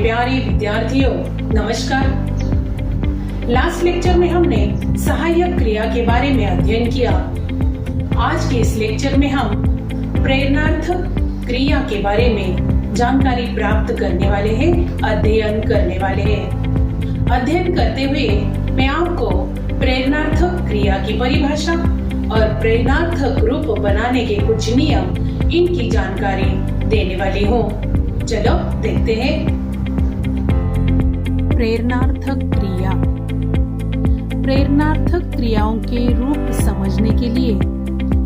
प्यारे विद्यार्थियों, नमस्कार। लास्ट लेक्चर में हमने सहायक क्रिया के बारे में अध्ययन किया। आज के इस लेक्चर में हम प्रेरणार्थक क्रिया के बारे में जानकारी प्राप्त करने वाले हैं, अध्ययन करने वाले हैं। अध्ययन करते हुए मैं आपको प्रेरणार्थक क्रिया की परिभाषा और प्रेरणार्थक रूप बनाने के कुछ नियम, इनकी जानकारी देने वाली हूँ। चलो देखते हैं। प्रेरणार्थक क्रिया। प्रेरणार्थक क्रियाओं के रूप समझने के लिए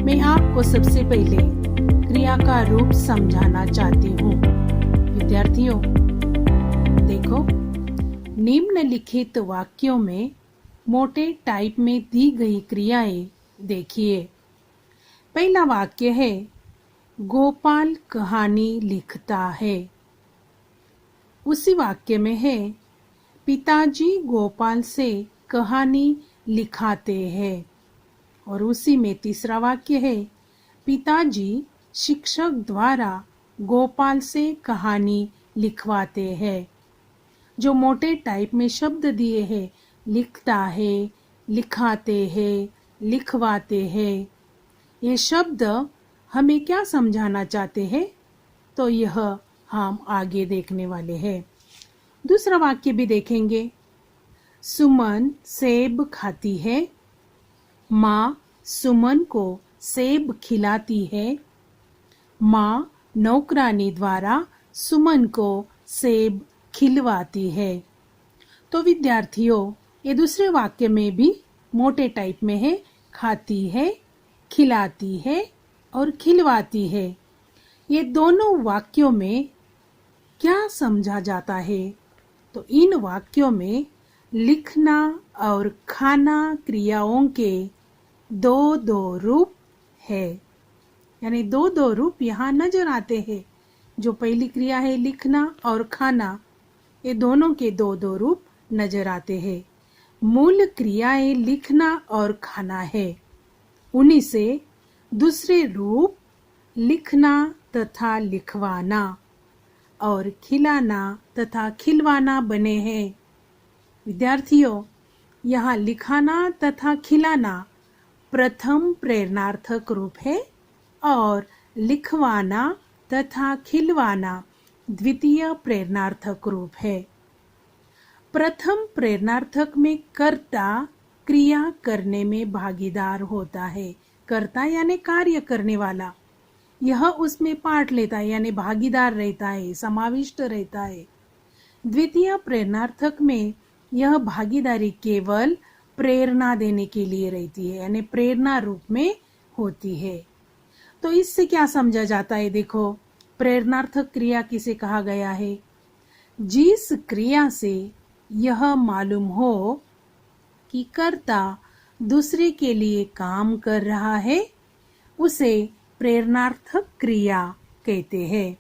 मैं आपको सबसे पहले क्रिया का रूप समझाना चाहती हूँ। विद्यार्थियों, देखो, निम्नलिखित वाक्यों में मोटे टाइप में दी गई क्रियाएं देखिए। पहला वाक्य है, गोपाल कहानी लिखता है। उसी वाक्य में है, पिताजी गोपाल से कहानी लिखाते हैं। और उसी में तीसरा वाक्य है, पिताजी शिक्षक द्वारा गोपाल से कहानी लिखवाते हैं। जो मोटे टाइप में शब्द दिए हैं, लिखता है, लिखाते हैं, लिखवाते हैं, ये शब्द हमें क्या समझाना चाहते हैं, तो यह हम आगे देखने वाले हैं। दूसरा वाक्य भी देखेंगे। सुमन सेब खाती है। माँ सुमन को सेब खिलाती है। माँ नौकरानी द्वारा सुमन को सेब खिलवाती है। तो विद्यार्थियों, ये दूसरे वाक्य में भी मोटे टाइप में है, खाती है, खिलाती है और खिलवाती है। ये दोनों वाक्यों में क्या समझा जाता है, तो इन वाक्यों में लिखना और खाना क्रियाओं के दो दो रूप है। यानी दो दो रूप यहाँ नजर आते हैं। जो पहली क्रिया है लिखना और खाना, ये दोनों के दो दो रूप नजर आते हैं। मूल क्रियाएं लिखना और खाना है। उन्हीं से दूसरे रूप लिखना तथा लिखवाना और खिलाना तथा खिलवाना बने हैं। विद्यार्थियों, यहाँ लिखाना तथा खिलाना प्रथम प्रेरणार्थक रूप है और लिखवाना तथा खिलवाना द्वितीय प्रेरणार्थक रूप है। प्रथम प्रेरणार्थक में कर्ता क्रिया करने में भागीदार होता है। कर्ता यानी कार्य करने वाला, यह उसमें पार्ट लेता है, यानी भागीदार रहता है, समाविष्ट रहता है। द्वितीय प्रेरणार्थक में यह भागीदारी केवल प्रेरणा देने के लिए रहती है, यानी प्रेरणा रूप में होती है। तो इससे क्या समझा जाता है? देखो, प्रेरणार्थक क्रिया किसे कहा गया है? जिस क्रिया से यह मालूम हो कि कर्ता दूसरे के लिए काम कर रहा है, उसे प्रेरणार्थक क्रिया कहते हैं।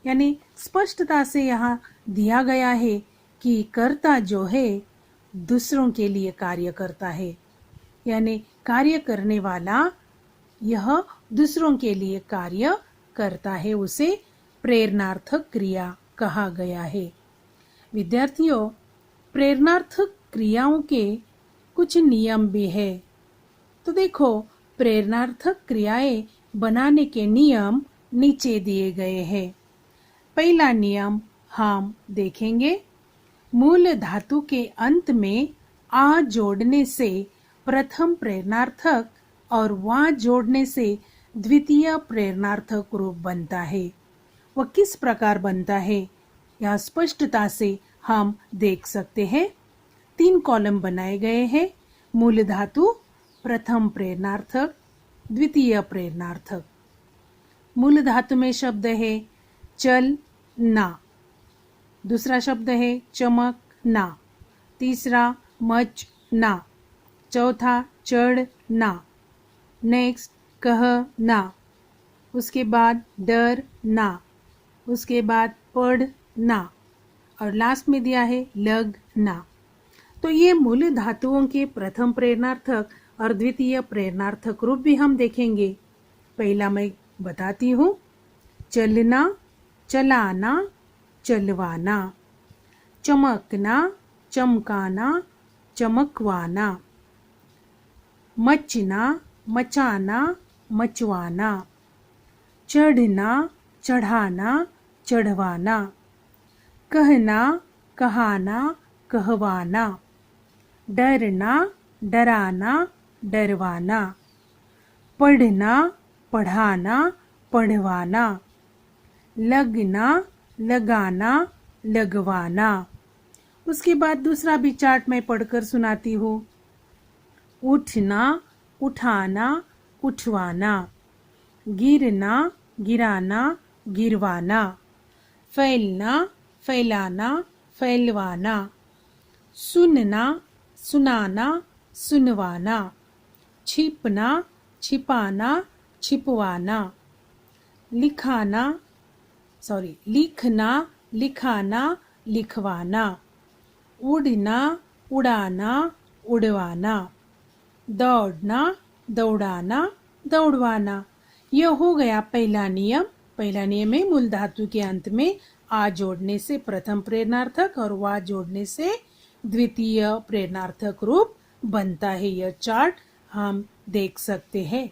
यानी स्पष्टता से यहाँ दिया गया है कि कर्ता जो है दूसरों के लिए कार्य करता है, यानी कार्य करने वाला यह दूसरों के लिए कार्य करता है, उसे प्रेरणार्थक क्रिया कहा गया है। विद्यार्थियों, प्रेरणार्थक क्रियाओं के कुछ नियम भी है। तो देखो, प्रेरणार्थक क्रियाएं बनाने के नियम नीचे दिए गए हैं। पहला नियम हम देखेंगे। मूल धातु के अंत में आ जोड़ने से प्रथम प्रेरणार्थक और वा जोड़ने से द्वितीय प्रेरणार्थक रूप बनता है। वह किस प्रकार बनता है, यह स्पष्टता से हम देख सकते हैं। 3 कॉलम बनाए गए हैं। मूल धातु, प्रथम प्रेरणार्थक, द्वितीय प्रेरणार्थक। मूल धातु में शब्द है चलना, दूसरा शब्द है चमकना, तीसरा मचना, चौथा चढ़ना, नेक्स्ट कहना, उसके बाद डरना, उसके बाद पढ़ना और लास्ट में दिया है लगना। तो ये मूल धातुओं के प्रथम प्रेरणार्थक और द्वितीय प्रेरणार्थक रूप भी हम देखेंगे। पहला मैं बताती हूँ, चलना, चलाना, चलवाना। चमकना, चमकाना, चमकवाना। मचना, मचाना, मचवाना। चढ़ना, चढ़ाना, चढ़वाना। कहना, कहाना, कहवाना। डरना, डराना, डरवाना। पढ़ना, पढ़ाना, पढ़वाना। लगना, लगाना, लगवाना। उसके बाद दूसरा भी चार्ट मैं पढ़कर सुनाती हूँ। उठना, उठाना, उठवाना। गिरना, गिराना, गिरवाना। फैलना, फैलाना, फैलवाना। सुनना, सुनाना, सुनवाना। छिपना, छिपाना, छिपवाना। लिखना, लिखाना, लिखवाना। उड़ना, उड़ाना, उड़वाना। दौड़ना, दौड़ाना, दौड़वाना। यह हो गया पहला नियम। पहला नियम है मूल धातु के अंत में आ जोड़ने से प्रथम प्रेरणार्थक और वा जोड़ने से द्वितीय प्रेरणार्थक रूप बनता है। यह चार्ट हम देख सकते हैं।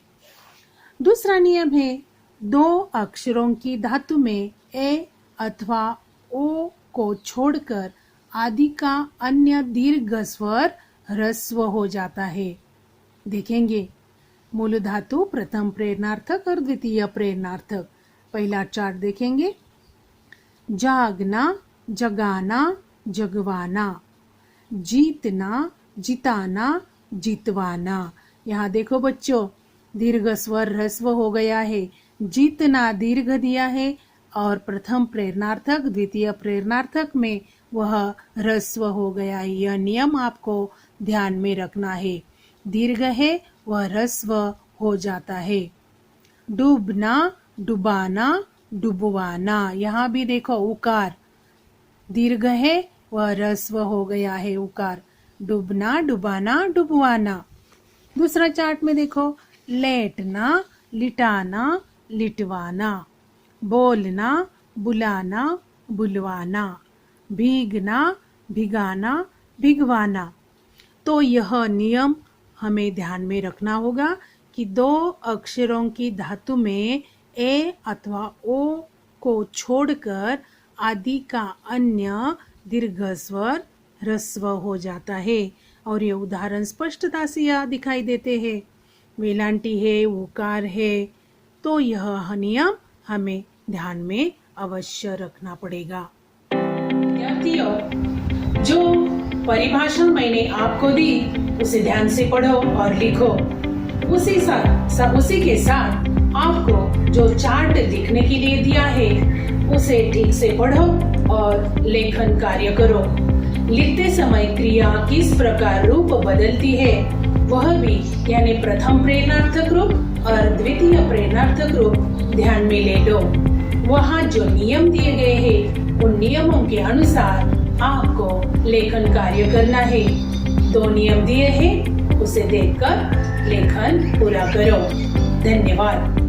दूसरा नियम है दो अक्षरों की धातु में ए अथवा ओ को छोड़कर आदि का अन्य दीर्घ स्वर ह्रस्व हो जाता है। देखेंगे मूल धातु, प्रथम प्रेरणार्थक और द्वितीय प्रेरणार्थक। पहला चार्ट देखेंगे। जागना, जगाना, जगवाना। जीतना, जिताना, जितवाना। यहाँ देखो बच्चों, दीर्घ स्वर ह्रस्व हो गया है। जीतना दीर्घ दिया है और प्रथम प्रेरणार्थक द्वितीय प्रेरणार्थक में वह ह्रस्व हो गया है। यह नियम आपको ध्यान में रखना है। दीर्घ है वह ह्रस्व हो जाता है। डूबना, डुबाना, डुबवाना। यहाँ भी देखो उकार दीर्घ है वह ह्रस्व हो गया है। उकार डूबना, डुबाना, डुबवाना। दूसरा चार्ट में देखो। लेटना, लिटाना, लिटवाना। बोलना, बुलाना, बुलवाना। भीगना, भिगाना, भिगवाना। तो यह नियम हमें ध्यान में रखना होगा कि दो अक्षरों की धातु में ए अथवा ओ को छोड़कर आदि का अन्य दीर्घ स्वर ह्रस्व हो जाता है। और ये उदाहरण स्पष्टता से यह दिखाई देते हैं। वेलांटी है, उकार है, तो यह नियम हमें ध्यान में अवश्य रखना पड़ेगा। विद्यार्थियों, जो परिभाषा मैंने आपको दी उसे ध्यान से पढ़ो और लिखो। उसी के साथ आपको जो चार्ट लिखने के लिए दिया है उसे ठीक से पढ़ो और लेखन कार्य करो। लिखते समय क्रिया किस प्रकार रूप बदलती है वह भी, यानी प्रथम प्रेरणार्थक रूप और द्वितीय प्रेरणार्थक रूप ध्यान में ले लो। वहाँ जो नियम दिए गए हैं उन नियमों के अनुसार आपको लेखन कार्य करना है। 2 नियम दिए हैं, उसे देखकर लेखन पूरा करो। धन्यवाद।